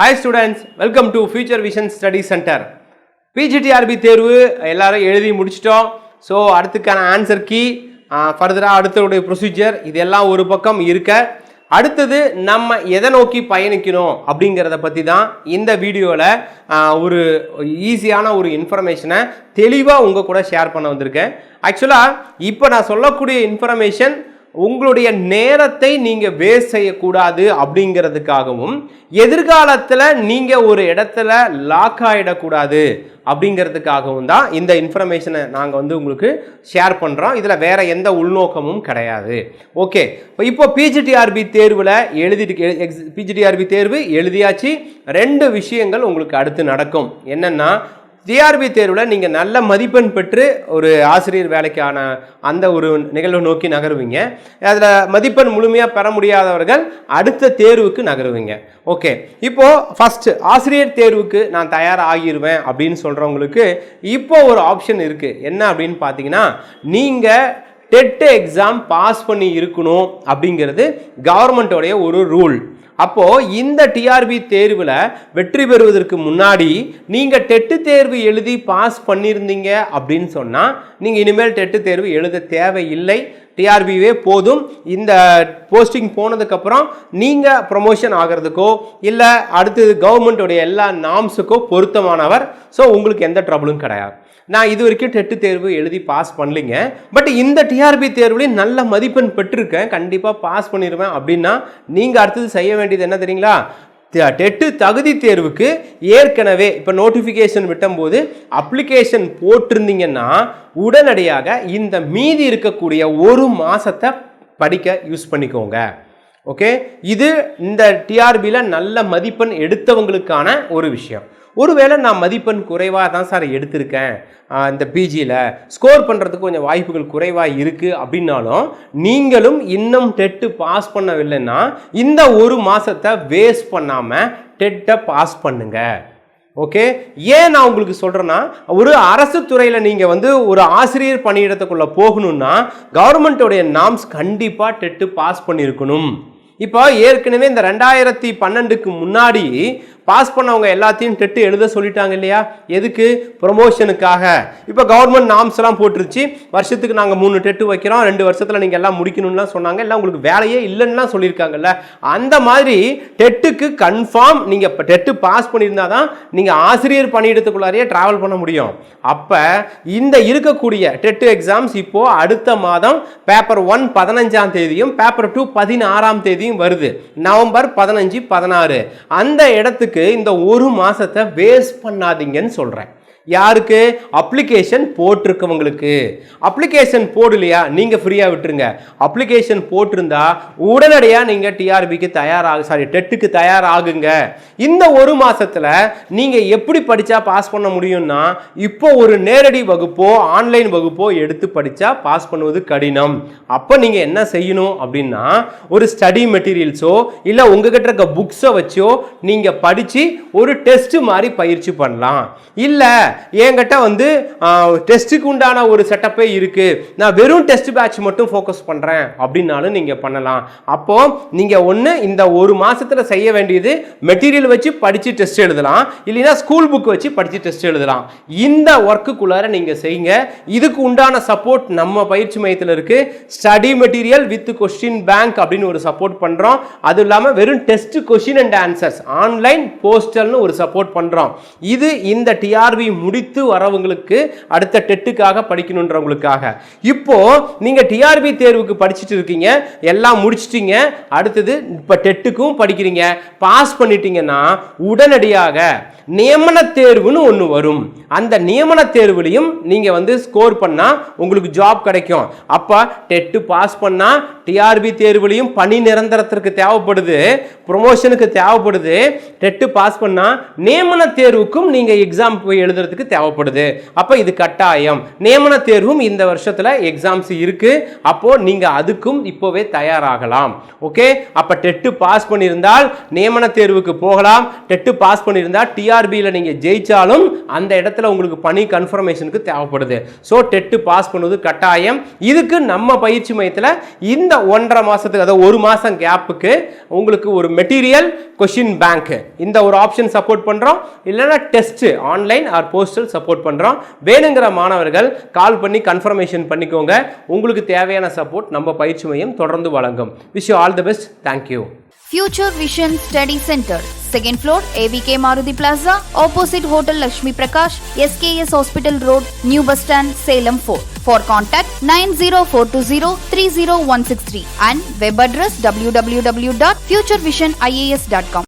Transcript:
Hi students, welcome to Future Vision Study Center. PGTRB தேர்வு எல்லாரும் எழுதி முடிச்சிட்டோம். ஸோ அடுத்துக்கான ஆன்சர் கீ ஃபர்தராக அடுத்தோடைய ப்ரொசீஜர் இதெல்லாம் ஒரு பக்கம் இருக்க அடுத்தது நம்ம எதை நோக்கி பயணிக்கணும் அப்படிங்கிறத பற்றி தான் இந்த வீடியோவில் ஒரு ஈஸியான ஒரு இன்ஃபர்மேஷனை தெளிவாக உங்கள் கூட ஷேர் பண்ண வந்திருக்கேன். ஆக்சுவலாக இப்போ நான் சொல்லக்கூடிய இன்ஃபர்மேஷன் உங்களுடைய நேரத்தை நீங்கள் வேஸ்ட் செய்யக்கூடாது அப்படிங்கிறதுக்காகவும் எதிர்காலத்தில் நீங்கள் ஒரு இடத்துல லாக் ஆகிடக்கூடாது அப்படிங்கிறதுக்காகவும் தான் இந்த இன்ஃபர்மேஷனை நாங்கள் உங்களுக்கு ஷேர் பண்ணுறோம். இதில் வேறு எந்த உள்நோக்கமும் கிடையாது. ஓகே, இப்போ பிஜிடிஆர்பி தேர்வில் பிஜிடிஆர்பி தேர்வு எழுதியாச்சு. ரெண்டு விஷயங்கள் உங்களுக்கு அடுத்து நடக்கும். என்னென்னா, டிஆர்பி தேர்வில் நீங்கள் நல்ல மதிப்பெண் பெற்று ஒரு ஆசிரியர் வேலைக்கான அந்த ஒரு நிகழ்வு நோக்கி நகருவீங்க. அதில் மதிப்பெண் முழுமையாக பெற முடியாதவர்கள் அடுத்த தேர்வுக்கு நகருவீங்க. ஓகே, இப்போது ஃபஸ்ட்டு ஆசிரியர் தேர்வுக்கு நான் தயாராகிடுவேன் அப்படின்னு சொல்கிறவங்களுக்கு இப்போ ஒரு ஆப்ஷன் இருக்குது. என்ன அப்படின்னு பார்த்தீங்கன்னா, நீங்கள் டெட் எக்ஸாம் பாஸ் பண்ணி இருக்கணும் அப்படிங்கிறது கவர்மெண்ட்டோடைய ஒரு ரூல். அப்போது இந்த டிஆர்பி தேர்வில் வெற்றி பெறுவதற்கு முன்னாடி நீங்கள் டெட்டு தேர்வு எழுதி பாஸ் பண்ணியிருந்தீங்க அப்படின்னு சொன்னால் நீங்கள் இனிமேல் டெட்டு தேர்வு எழுத தேவையில்லை, டிஆர்பிவே போதும். இந்த போஸ்டிங் போனதுக்கப்புறம் நீங்கள் ப்ரொமோஷன் ஆகிறதுக்கோ இல்லை அடுத்தது கவர்மெண்ட்டோடைய எல்லா நார்ம்ஸுக்கோ பொருத்தமானவர். ஸோ உங்களுக்கு எந்த ட்ரபிளும் கிடையாது. நான் இது வரைக்கும் டெட்டு தேர்வு எழுதி பாஸ் பண்ணலிங்க, பட் இந்த டிஆர்பி தேர்வுலேயும் நல்ல மதிப்பெண் பெற்றிருக்கேன், கண்டிப்பாக பாஸ் பண்ணிடுவேன் அப்படின்னா நீங்கள் அடுத்தது செய்ய வேண்டியது என்ன தெரியுங்களா? டெட்டு தகுதி தேர்வுக்கு ஏற்கனவே இப்போ நோட்டிஃபிகேஷன் விட்டும்போது அப்ளிகேஷன் போட்டிருந்தீங்கன்னா உடனடியாக இந்த மீதி இருக்கக்கூடிய ஒரு மாதத்தை படிக்க யூஸ் பண்ணிக்கோங்க. ஓகே, இது இந்த டிஆர்பியில் நல்ல மதிப்பெண் எடுத்தவங்களுக்கான ஒரு விஷயம். ஒருவேளை நான் மதிப்பெண் குறைவாக தான் சார் எடுத்திருக்கேன், இந்த பிஜியில் ஸ்கோர் பண்ணுறதுக்கு கொஞ்சம் வாய்ப்புகள் குறைவாக இருக்குது அப்படின்னாலும் நீங்களும் இன்னும் டெட்டு பாஸ் பண்ணவில்லைன்னா இந்த ஒரு மாதத்தை வேஸ்ட் பண்ணாமல் டெட்டை பாஸ் பண்ணுங்க. ஓகே, ஏன் நான் உங்களுக்கு சொல்கிறேன்னா, ஒரு அரசு துறையில் நீங்கள் ஒரு ஆசிரியர் பணியிடத்துக்குள்ளே போகணுன்னா கவர்மெண்ட்டோடைய நார்ம்ஸ் கண்டிப்பாக டெட்டு பாஸ் பண்ணியிருக்கணும். இப்போ ஏற்கனவே இந்த 2012க்கு முன்னாடி பாஸ் பண்ணவங்க எல்லாத்தையும் டெட்டு எழுத சொல்லிட்டாங்க இல்லையா? எதுக்கு? ப்ரொமோஷனுக்காக. இப்போ கவர்மெண்ட் நார்ம்ஸ் எல்லாம் போட்டுருச்சு, வருஷத்துக்கு நாங்கள் 3 டெட்டு வைக்கிறோம், 2 வருஷத்தில் நீங்கள் எல்லாம் முடிக்கணும்லாம் சொன்னாங்க. எல்லாம் உங்களுக்கு வேலையே இல்லைன்னா சொல்லியிருக்காங்கல்ல. அந்த மாதிரி டெட்டுக்கு கன்ஃபார்ம் நீங்கள் இப்போ டெட்டு பாஸ் பண்ணியிருந்தா தான் நீங்கள் ஆசிரியர் பணியிடத்துக்குள்ளாரையே ட்ராவல் பண்ண முடியும். அப்போ இந்த இருக்கக்கூடிய டெட்டு எக்ஸாம்ஸ் இப்போது அடுத்த மாதம் பேப்பர் 1 15ஆம் தேதியும் பேப்பர் 2 16ஆம் தேதியும் வருது. நவம்பர் 15 16. அந்த இடத்துக்கு இந்த ஒரு மாசத்தை வேஸ்ட் பண்ணாதீங்கன்னு சொல்றேன். யாருக்கு? அப்ளிகேஷன் போட்டிருக்கவங்களுக்கு. அப்ளிகேஷன் போடலையா நீங்கள் ஃப்ரீயாக விட்டுருங்க. அப்ளிகேஷன் போட்டிருந்தா உடனடியாக நீங்கள் டிஆர்பிக்கு டெட்டுக்கு தயாராகுங்க. இந்த ஒரு மாதத்தில் நீங்கள் எப்படி படித்தா பாஸ் பண்ண முடியும்னா, இப்போ ஒரு நேரடி வகுப்போ ஆன்லைன் வகுப்போ எடுத்து படித்தா பாஸ் பண்ணுவது கடினம். அப்போ நீங்கள் என்ன செய்யணும் அப்படின்னா, ஒரு ஸ்டடி மெட்டீரியல்ஸோ இல்லை உங்ககிட்ட இருக்க புக்ஸை வச்சோ நீங்கள் படித்து ஒரு டெஸ்ட் மாதிரி பயிற்சி பண்ணலாம். இல்லை என்கிட்ட டெஸ்ட்டுக்கு உண்டான ஒரு செட்டப்பே இருக்கு, நான் வெறும் டெஸ்ட் பேட்ச் மட்டும் ஃபோக்கஸ் பண்றேன் அப்படின்னாலும் நீங்க பண்ணலாம். அப்போ நீங்க ஒன்று இந்த ஒரு மாசத்துல செய்ய வேண்டியது மெட்டீரியல் வச்சு படிச்சு டெஸ்ட் எழுதலாம், இல்லைன்னா ஸ்கூல் புக் வச்சு படிச்சு டெஸ்ட் எழுதலாம். இந்த ஒர்க்குக்குள்ளார நீங்க செய்யுங்க. இதுக்கு உண்டான சப்போர்ட் நம்ம பயிற்சி மையத்தில் இருக்கு. Study material with question bank அப்படின்னு ஒரு சப்போர்ட் பண்றோம். அது இல்லாம வெறும் test question and answers online போஸ்டல்னு ஒரு சப்போர்ட் பண்றோம். இது இந்த டிஆர்பி முடித்து வரவங்களுக்கு அடுத்த டெட்டுக்காக படிக்கணுன்றவங்களுக்காக. இப்போ நீங்க டிஆர்பி தேர்வுக்கு படிச்சுட்டு இருக்கீங்க, எல்லாம் முடிச்சிட்டீங்க, அடுத்தது இப்ப டெட்டுக்கும் படிக்கிறீங்க, பாஸ் பண்ணிட்டீங்கன்னா உடனடியாக நியமன தேர்வுன்னு ஒன்று வரும். அந்த நியமன தேர்வுலையும் நீங்க ஸ்கோர் பண்ணா உங்களுக்கு ஜாப் கிடைக்கும். அப்ப டெட்டு பாஸ் பண்ணா டிஆர்பி தேர்வுலையும் பணி நிரந்தரத்திற்கு தேவைப்படுது, ப்ரொமோஷனுக்கு தேவைப்படுது. டெட்டு பாஸ் பண்ணா நியமன தேர்வுக்கும் நீங்க எக்ஸாம் போய் எழுதுறது எழுதுறதுக்கு தேவைப்படுது. அப்போ இது கட்டாயம். நியமன தேர்வும் இந்த வருஷத்தில் எக்ஸாம்ஸ் இருக்கு. அப்போ நீங்க அதுக்கும் இப்போவே தயாராகலாம். ஓகே, அப்போ டெட்டு பாஸ் பண்ணியிருந்தால் நியமன தேர்வுக்கு போகலாம். டெட்டு பாஸ் பண்ணியிருந்தால் டிஆர்பியில் நீங்க ஜெயிச்சாலும் அந்த இடத்துல உங்களுக்கு பணி கன்ஃபர்மேஷனுக்கு தேவைப்படுது. ஸோ டெட்டு பாஸ் பண்ணுவது கட்டாயம். இதுக்கு நம்ம பயிற்சி மையத்தில் இந்த 1.5 மாசத்துக்கு, அதாவது 1 மாசம் கேப்புக்கு உங்களுக்கு ஒரு மெட்டீரியல் கொஸ்டின் பேங்க் இந்த ஒரு ஆப்ஷன் சப்போர்ட் பண்றோம். இல்லைன்னா test online R postal support பண்றோம். வேணுங்கிற மாணவர்கள் கால் பண்ணி கன்ஃபர்மேஷன் பண்ணிக்கோங்க. உங்களுக்கு தேவையான சப்போர்ட் நம்ம பயிற்சி மையம் தொடர்ந்து வழங்கும். Wish you all the best. Thank you. Future Vision Study Center, 2nd floor, AVK Maruti Plaza, opposite Hotel Lakshmi Prakash, SKS Hospital Road, New Bus Stand, Salem 4. For contact 90420 30163 and web address www.futurevision.ias.com.